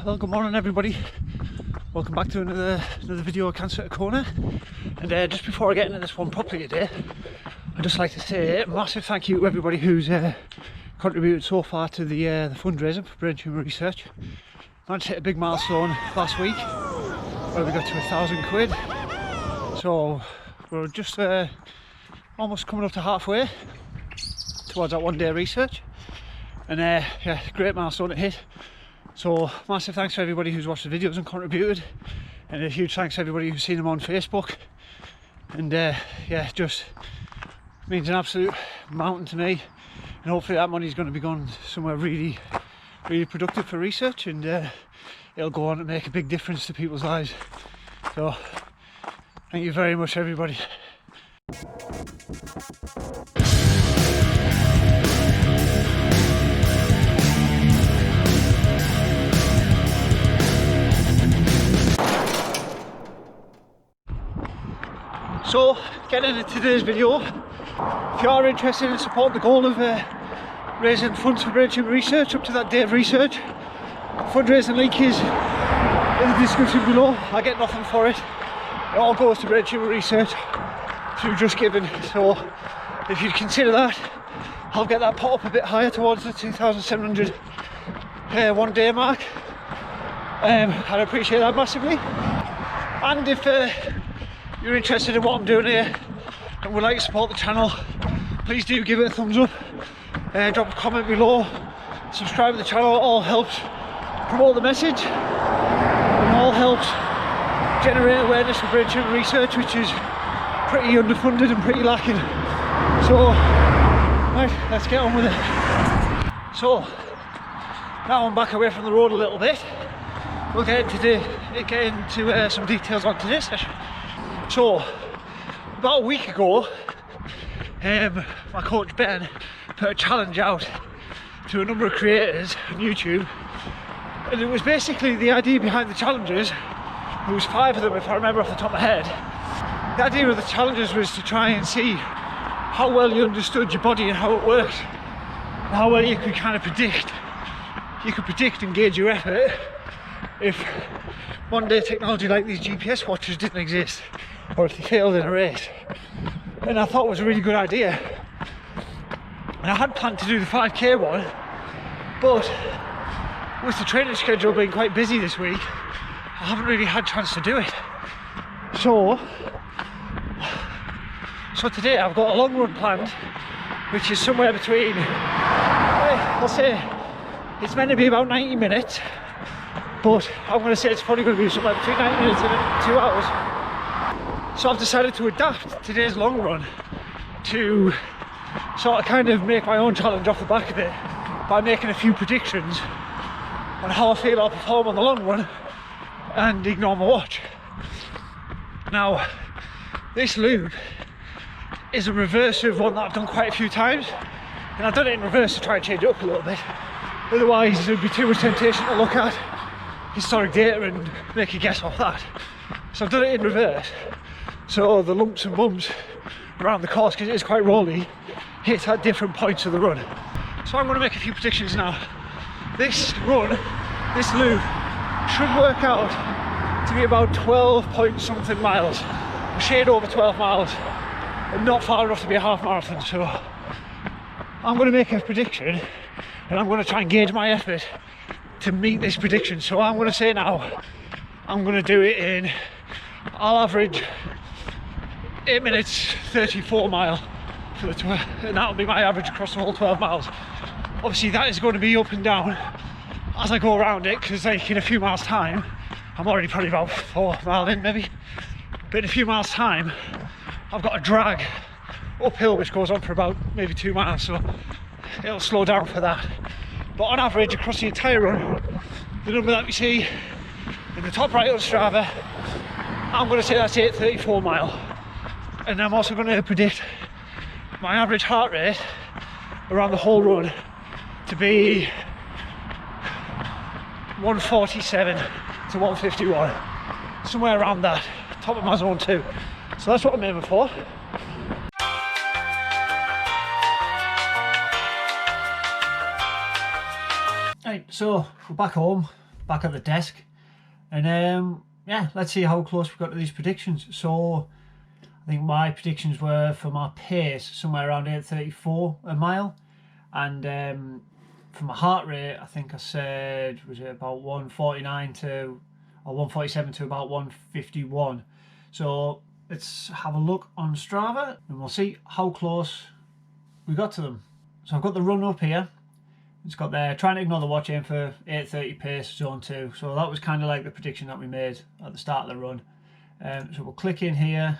Well, good morning everybody. Welcome back to another video of Cancer at a Corner. And just before I get into this one properly today, I'd just like to say a massive thank you to everybody who's contributed so far to the fundraising for brain tumour research. Managed to hit a big milestone last week where we got to £1,000. So we're just almost coming up to halfway towards that 1 day research. And yeah, great milestone to hit. So massive thanks to everybody who's watched the videos and contributed, and a huge thanks to everybody who's seen them on Facebook. And yeah, just means an absolute mountain to me, and hopefully that money's going to be gone somewhere really productive for research, and it'll go on to make a big difference to people's lives. So thank you very much everybody. So, getting into today's video, if you are interested in supporting the goal of raising funds for brain tumour research up to that day of research, the fundraising link is in the description below. I get nothing for it. It all goes to brain tumour research through Just Giving. So, if you'd consider that, I'll get that put up a bit higher towards the 2,700 1 day mark. I'd appreciate that massively. And if you're interested in what I'm doing here and would like to support the channel, please do give it a thumbs up, drop a comment below, subscribe to the channel. It all helps promote the message and all helps generate awareness for brain tumour research, which is pretty underfunded and pretty lacking. So right, let's get on with it. So now I'm back away from the road a little bit. We'll get into some details on today's session. So, about a week ago, my coach Ben put a challenge out to a number of creators on YouTube, and it was basically the idea behind the challenges. There was 5 of them, if I remember off the top of my head. The idea of the challenges was to try and see how well you understood your body and how it works, and how well you could kind of predict. You could predict and gauge your effort if one day technology like these GPS watches didn't exist, or if they failed in a race. And I thought it was a really good idea. And I had planned to do the 5k one, but with the training schedule being quite busy this week, I haven't really had a chance to do it. So today I've got a long run planned, which is somewhere between, I'll say it's meant to be about 90 minutes, but I'm going to say it's probably going to be somewhere between 90 minutes and 2 hours. So I've decided to adapt today's long run to sort of kind of make my own challenge off the back of it by making a few predictions on how I feel I'll perform on the long run and ignore my watch. Now, this loop is a reverse of one that I've done quite a few times, and I've done it in reverse to try and change it up a little bit. Otherwise there'd be too much temptation to look at historic data and make a guess off that. So I've done it in reverse, so the lumps and bumps around the course, because it is quite rolly, hit at different points of the run. So I'm going to make a few predictions now. This run, this loop, should work out to be about 12 point something miles, a shade over 12 miles, and not far enough to be a half marathon. So I'm going to make a prediction, and I'm going to try and gauge my effort to meet this prediction. So I'm going to say now, I'm going to do it in, I'll average 8 minutes 34 mile for the and that'll be my average across the whole 12 miles. Obviously that is going to be up and down as I go around it, because like in a few miles time, I'm already probably about 4 miles in maybe, but in a few miles time I've got a drag uphill which goes on for about maybe 2 miles, so it'll slow down for that. But on average across the entire run, the number that we see in the top right of Strava, I'm going to say that's 8:34 mile. And I'm also going to predict my average heart rate around the whole run to be 147 to 151, somewhere around that, top of my zone 2. So that's what I'm aiming for. Right, so we're back home, back at the desk, and yeah, let's see how close we got to these predictions. So I think my predictions were for my pace somewhere around 8:34 a mile, and for my heart rate, I think I said, was it about 149 to, or 147 to about 151. So let's have a look on Strava and we'll see how close we got to them. So I've got the run up here. It's got there, trying to ignore the watch, aim for 8:30 pace, zone 2. So that was kind of like the prediction that we made at the start of the run. So we'll click in here,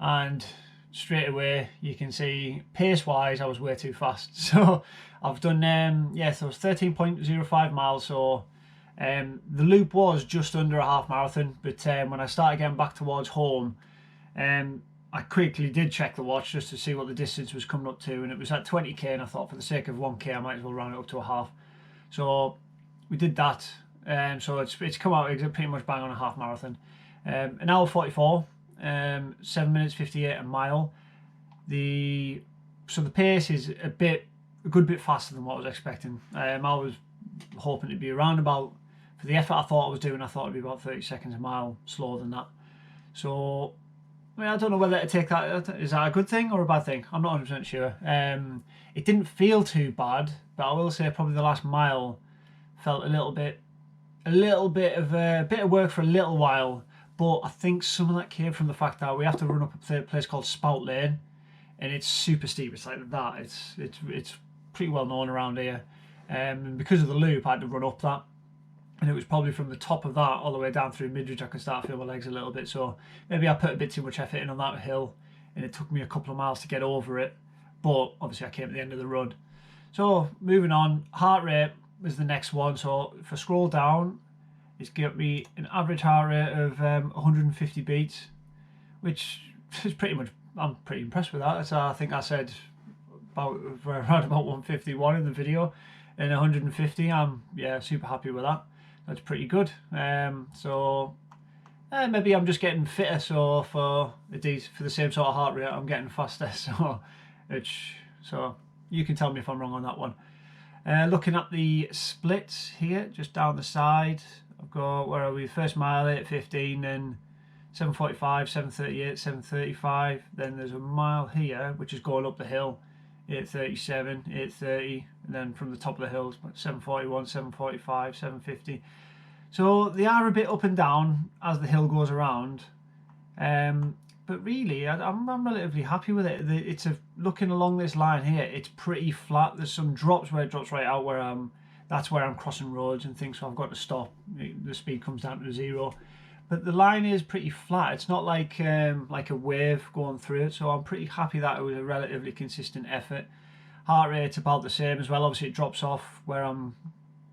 and straight away you can see pace wise I was way too fast. So I've done yeah, so it's 13.05 miles. So the loop was just under a half marathon, but when I started getting back towards home, I quickly did check the watch just to see what the distance was coming up to, and it was at 20k, and I thought for the sake of 1k I might as well round it up to a half. So we did that, so it's come out pretty much bang on a half marathon. An hour 44, 7 minutes 58 a mile. So the pace is a good bit faster than what I was expecting. I was hoping to be around about, for the effort I thought I was doing, I thought it'd be about 30 seconds a mile slower than that. So I mean, I don't know whether to take that, is that a good thing or a bad thing? I'm not 100% sure. It didn't feel too bad, but I will say probably the last mile felt a little bit of work for a little while. But I think some of that came from the fact that we have to run up a place called Spout Lane, and it's super steep. It's like that. It's pretty well known around here. And because of the loop, I had to run up that. And it was probably from the top of that all the way down through Midridge I could start to feel my legs a little bit. So maybe I put a bit too much effort in on that hill, and it took me a couple of miles to get over it. But obviously I came at the end of the run. So moving on, heart rate was the next one. So if I scroll down, it's got me an average heart rate of 150 beats, which is pretty much, I'm pretty impressed with that. So I think I said around about 151 in the video, and 150, I'm super happy with that. That's pretty good. So maybe I'm just getting fitter. So for the same sort of heart rate, I'm getting faster. So you can tell me if I'm wrong on that one. Looking at the splits here, just down the side, I've got, where are we? First mile 8:15, then 7:45, 7:38, 7:35. Then there's a mile here, which is going up the hill, 8:37, 8:30, and then from the top of the hill, 7:41, 7:45, 7:50. So they are a bit up and down as the hill goes around, but really I'm relatively happy with it. Looking along this line here, it's pretty flat. There's some drops where it drops right out where that's where I'm crossing roads and things, so I've got to stop. The speed comes down to 0. But the line is pretty flat. It's not like a wave going through it, so I'm pretty happy that it was a relatively consistent effort. Heart rate's about the same as well. Obviously it drops off where I'm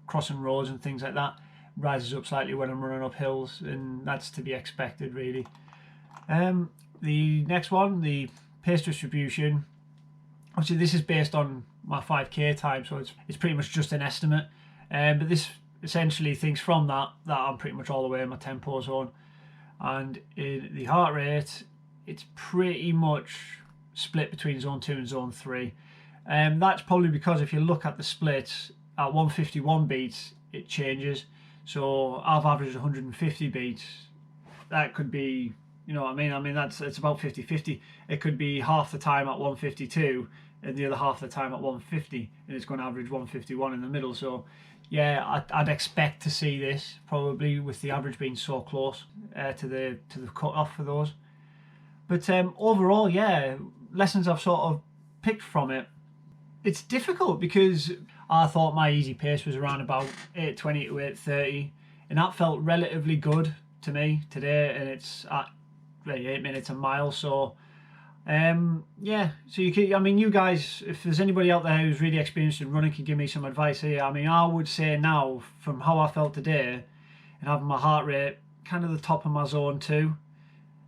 crossing roads and things like that. Rises up slightly when I'm running up hills, and that's to be expected really. The next one, the pace distribution. Obviously this is based on my 5k time, so it's pretty much just an estimate. But this essentially thinks from that I'm pretty much all the way in my tempo zone. And in the heart rate, it's pretty much split between zone 2 and zone 3. That's probably because if you look at the splits at 151 beats, it changes. So I've averaged 150 beats. That could be, you know what I mean? I mean, it's about 50-50. It could be half the time at 152 and the other half the time at 150, and it's going to average 151 in the middle. So yeah, I'd expect to see this probably with the average being so close to the cut off for those. But overall, yeah, lessons I've sort of picked from it. It's difficult because I thought my easy pace was around about 8:20 to 8:30, and that felt relatively good to me today, and it's at 8 minutes a mile. So yeah, so you guys, if there's anybody out there who's really experienced in running, can give me some advice here. I mean, I would say now, from how I felt today and having my heart rate kind of the top of my zone 2,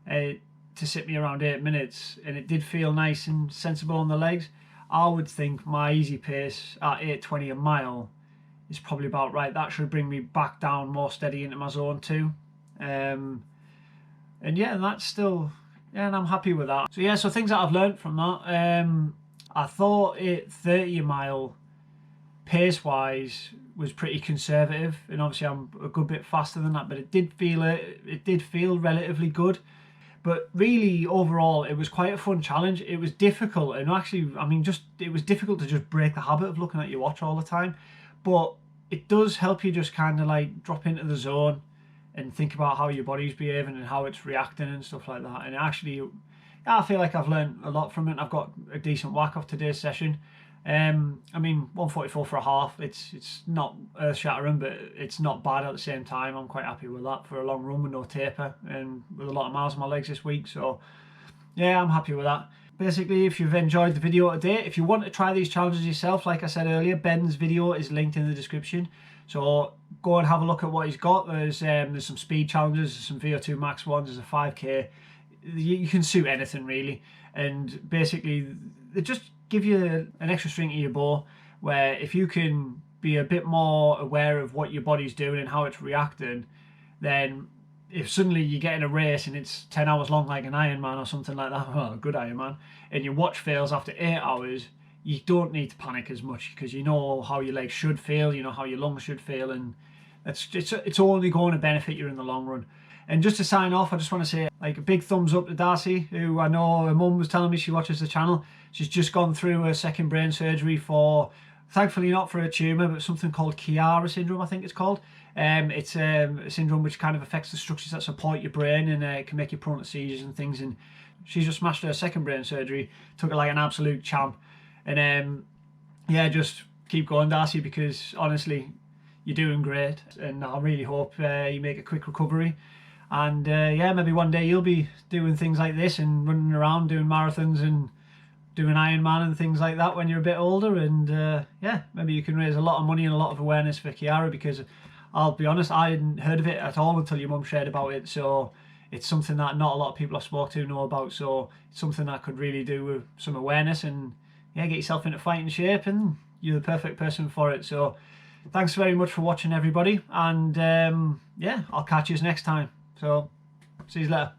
to sit me around 8 minutes, and it did feel nice and sensible on the legs, I would think my easy pace at 8:20 a mile is probably about right. That should bring me back down more steady into my zone 2. And yeah, and that's still, yeah, and I'm happy with that. So yeah, so things that I've learned from that, I thought 8:30 a mile pace wise was pretty conservative, and obviously I'm a good bit faster than that, but it did feel relatively good. But really, overall, it was quite a fun challenge. It was difficult, and actually, I mean, it was difficult to just break the habit of looking at your watch all the time. But it does help you just kind of like drop into the zone and think about how your body's behaving and how it's reacting and stuff like that. And actually, I feel like I've learned a lot from it. I've got a decent whack off today's session. I mean, 144 for a half, it's not earth-shattering, but it's not bad at the same time. I'm quite happy with that for a long run with no taper and with a lot of miles on my legs this week. So yeah, I'm happy with that. Basically, if you've enjoyed the video today, if you want to try these challenges yourself, like I said earlier, Ben's video is linked in the description. So go and have a look at what he's got. There's some speed challenges, some VO2 max ones, there's a 5k. You can suit anything really. And basically, they just give you an extra string to your bow, where if you can be a bit more aware of what your body's doing and how it's reacting, then if suddenly you get in a race and it's 10 hours long like an Ironman or something like that, well, a good Ironman, and your watch fails after 8 hours, you don't need to panic as much, because you know how your legs should feel, you know how your lungs should feel, and it's only going to benefit you in the long run. And just to sign off, I just want to say like a big thumbs up to Darcy, who I know her mum was telling me she watches the channel. She's just gone through her second brain surgery for, thankfully not for a tumour, but something called Chiari syndrome, I think it's called. It's a syndrome which kind of affects the structures that support your brain, and it can make you prone to seizures and things. And she's just smashed her second brain surgery, took it like an absolute champ. And yeah, just keep going, Darcy, because honestly, you're doing great, and I really hope you make a quick recovery. And yeah, maybe one day you'll be doing things like this and running around doing marathons and doing Ironman and things like that when you're a bit older. And yeah, maybe you can raise a lot of money and a lot of awareness for Chiari, because I'll be honest, I hadn't heard of it at all until your mum shared about it. So it's something that not a lot of people I've spoke to know about. So it's something that could really do with some awareness, and yeah, get yourself into fighting shape, and you're the perfect person for it. So thanks very much for watching, everybody, and yeah, I'll catch you next time. So see you later.